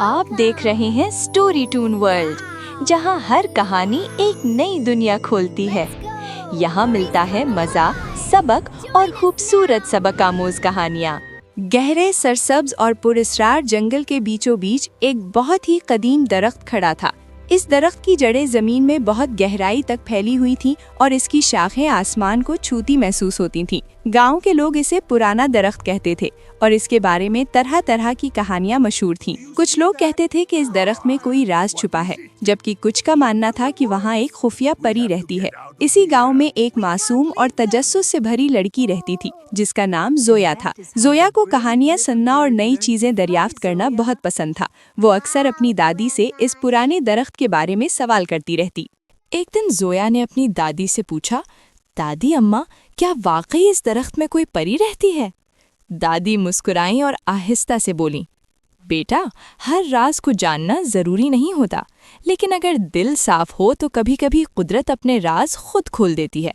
आप देख रहे हैं स्टोरी टून वर्ल्ड, जहां हर कहानी एक नई दुनिया खोलती है। यहाँ मिलता है मजा, सबक और खूबसूरत सबक आमोज कहानियाँ। गहरे सरसब्ज और पुरस्रार जंगल के बीचों बीच एक बहुत ही कदीम दरख्त खड़ा था। इस दरख्त की जड़ें जमीन में बहुत गहराई तक फैली हुई थीं और इसकी शाखें आसमान को छूती महसूस होती थीं। गांव के लोग इसे पुराना दरख्त कहते थे और इसके बारे में तरह तरह की कहानियां मशहूर थीं। कुछ लोग कहते थे कि इस दरख्त में कोई राज छुपा है, जबकि कुछ का मानना था कि वहाँ एक खुफिया परी रहती है। इसी गांव में एक मासूम और तजस्सुस से भरी लड़की रहती थी, जिसका नाम जोया था। जोया को कहानियां सुनना और नई चीजें दरियाफ्त करना बहुत पसंद था। वो अक्सर अपनी दादी से इस पुराने दरख्त के बारे में सवाल करती रहती। एक दिन जोया ने अपनी दादी से पूछा, दादी अम्मा, क्या वाकई इस दरख्त में कोई परी रहती है? दादी मुस्कुराईं और आहिस्ता से बोली, बेटा, हर राज को जानना जरूरी नहीं होता, लेकिन अगर दिल साफ हो तो कभी कभी कुदरत अपने राज खुद खोल देती है।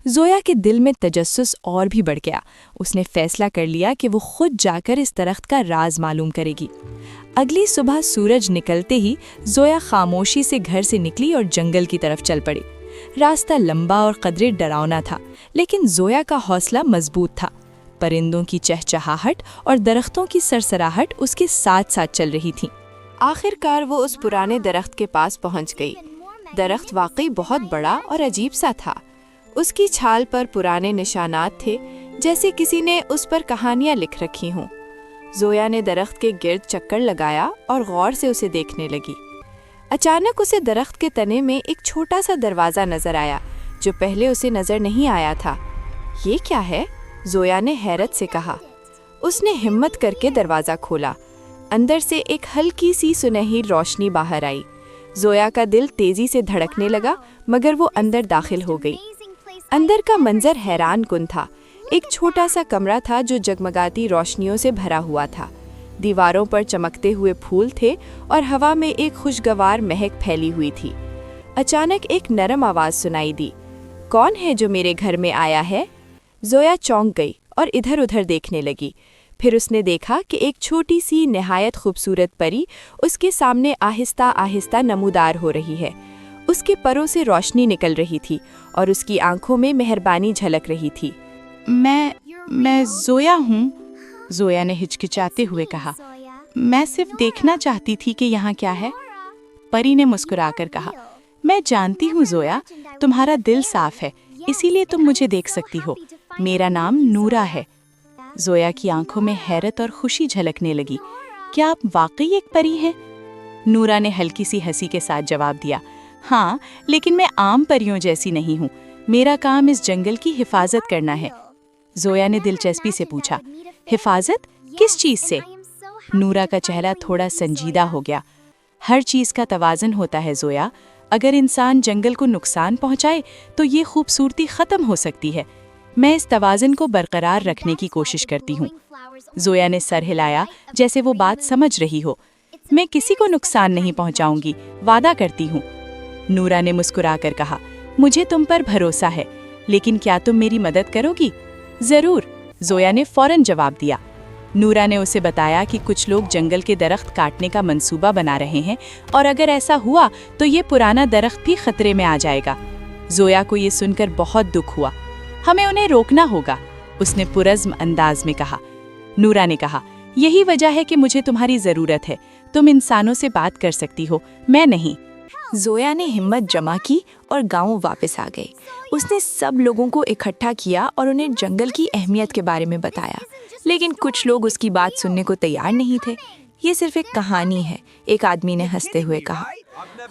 जोया के दिल में तजस्सुस और भी बढ़ गया। उसने फैसला कर लिया कि वो खुद जाकर इस दरख्त का राज मालूम करेगी। अगली सुबह सूरज निकलते ही जोया खामोशी से घर से निकली और जंगल की तरफ चल पड़ी। रास्ता लंबा और कदरे डरावना था, लेकिन जोया का हौसला मजबूत था। परिंदों की चहचहाहट और दरख्तों की सरसराहट उसके साथ साथ चल रही थी। आखिरकार वो उस पुराने दरख्त के पास पहुंच गई। दरख्त वाकई बहुत बड़ा और अजीब सा था। उसकी छाल पर पुराने निशानात थे, जैसे किसी ने उस पर कहानियां लिख रखी हों। जोया ने दरख्त के गिर्द चक्कर लगाया और गौर से उसे देखने लगी। अचानक उसे दरख्त के तने में एक छोटा सा दरवाज़ा नजर आया, जो पहले उसे नजर नहीं आया था। ये क्या है? जोया ने हैरत से कहा। उसने हिम्मत करके दरवाज़ा खोला। अंदर से एक हल्की सी सुनहरी रोशनी बाहर आई। जोया का दिल तेजी से धड़कने लगा, मगर वो अंदर दाखिल हो गई। अंदर का मंजर हैरान कुन था। एक छोटा सा कमरा था जो जगमगाती रोशनियों से भरा हुआ था। दीवारों पर चमकते हुए फूल थे और हवा में एक खुशगवार महक फैली हुई थी। अचानक एक नरम आवाज़ सुनाई दी, कौन है जो मेरे घर में आया है? जोया चौंक गई और इधर उधर देखने लगी। फिर उसने देखा कि एक छोटी सी निहायत खूबसूरत परी उसके सामने आहिस्ता आहिस्ता नमूदार हो रही है। उसके परों से रोशनी निकल रही थी और उसकी आंखों में मेहरबानी झलक रही थी। मैं जोया हूँ, जोया ने हिचकिचाते हुए कहा। मैं सिर्फ देखना चाहती थी कि यहाँ क्या है। परी ने मुस्कुराकर कहा, मैं जानती हूँ जोया, तुम्हारा दिल साफ है, इसीलिए तुम मुझे देख सकती हो। मेरा नाम नूरा है। जोया की आंखों में हैरत और खुशी झलकने लगी। क्या आप वाकई एक परी हैं? नूरा ने हल्की सी हंसी के साथ जवाब दिया, हाँ, लेकिन मैं आम परियों जैसी नहीं हूँ। मेरा काम इस जंगल की हिफाजत करना है। जोया ने दिलचस्पी से पूछा, हिफाजत किस चीज से? नूरा का चेहरा थोड़ा संजीदा हो गया। हर चीज का तवाज़ुन होता है जोया। अगर इंसान जंगल को नुकसान पहुंचाए तो ये खूबसूरती खत्म हो सकती है। मैं इस तवाज़ुन को बरकरार रखने की कोशिश करती हूँ। जोया ने सर हिलाया, जैसे वो बात समझ रही हो। मैं किसी को नुकसान नहीं पहुंचाऊंगी, वादा करती हूँ। नूरा ने मुस्कुराकर कहा, मुझे तुम पर भरोसा है, लेकिन क्या तुम मेरी मदद करोगी? जरूर, जोया ने फौरन जवाब दिया। नूरा ने उसे बताया कि कुछ लोग जंगल के दरख्त काटने का मंसूबा बना रहे हैं और अगर ऐसा हुआ तो ये पुराना दरख्त भी खतरे में आ जाएगा। जोया को ये सुनकर बहुत दुख हुआ। हमें उन्हें रोकना होगा, उसने पुरज़्म अंदाज में कहा। नूरा ने कहा, यही वजह है कि मुझे तुम्हारी ज़रूरत है। तुम इंसानों से बात कर सकती हो, मैं नहीं। जोया ने हिम्मत जमा की और गांव वापस आ गई। उसने सब लोगों को इकट्ठा किया और उन्हें जंगल की अहमियत के बारे में बताया, लेकिन कुछ लोग उसकी बात सुनने को तैयार नहीं थे। ये सिर्फ एक कहानी है, एक आदमी ने हंसते हुए कहा।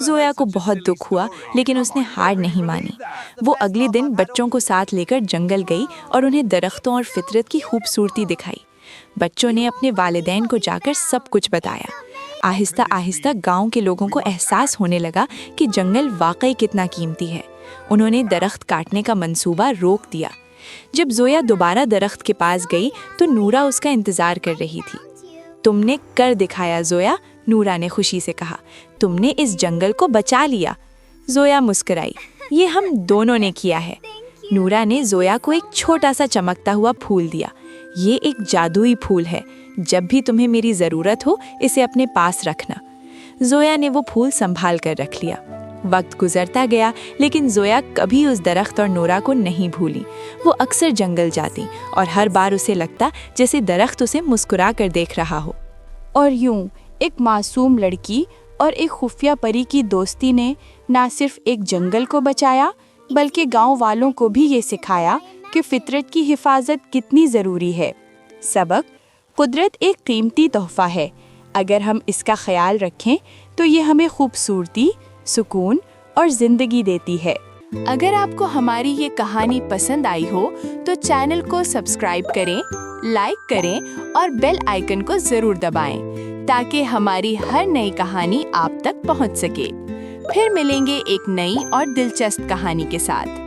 जोया को बहुत दुख हुआ, लेकिन उसने हार नहीं मानी। वो अगले दिन बच्चों को साथ लेकर जंगल गई और उन्हें दरख्तों और फितरत की खूबसूरती दिखाई। बच्चों ने अपने वालिदैन को जाकर सब कुछ बताया। आहिस्ता आहिस्ता गांव के लोगों को एहसास होने लगा कि जंगल वाकई कितना कीमती है। उन्होंने दरख्त काटने का मंसूबा रोक दिया। जब जोया दोबारा दरख्त के पास गई तो नूरा उसका इंतजार कर रही थी। तुमने कर दिखाया जोया, नूरा ने खुशी से कहा। तुमने इस जंगल को बचा लिया। जोया मुस्कुराई, ये हम दोनों ने किया है। नूरा ने जोया को एक छोटा सा चमकता हुआ फूल दिया। یہ ایک جادوئی پھول ہے، جب بھی تمہیں میری ضرورت ہو اسے اپنے پاس رکھنا۔ زویا نے وہ پھول سنبھال کر رکھ لیا۔ وقت گزرتا گیا لیکن زویا کبھی اس درخت اور نورا کو نہیں بھولی۔ وہ اکثر جنگل جاتی اور ہر بار اسے لگتا جیسے درخت اسے مسکرا کر دیکھ رہا ہو۔ اور یوں ایک معصوم لڑکی اور ایک خفیہ پری کی دوستی نے نہ صرف ایک جنگل کو بچایا بلکہ گاؤں والوں کو بھی یہ سکھایا کہ فطرت کی حفاظت کتنی ضروری ہے۔ سبق: قدرت ایک قیمتی تحفہ ہے، اگر ہم اس کا خیال رکھیں تو یہ ہمیں خوبصورتی، سکون اور زندگی دیتی ہے۔ اگر آپ کو ہماری یہ کہانی پسند آئی ہو تو چینل کو سبسکرائب کریں، لائک کریں اور بیل آئیکن کو ضرور دبائیں تاکہ ہماری ہر نئی کہانی آپ تک پہنچ سکے۔ پھر ملیں گے ایک نئی اور دلچسپ کہانی کے ساتھ۔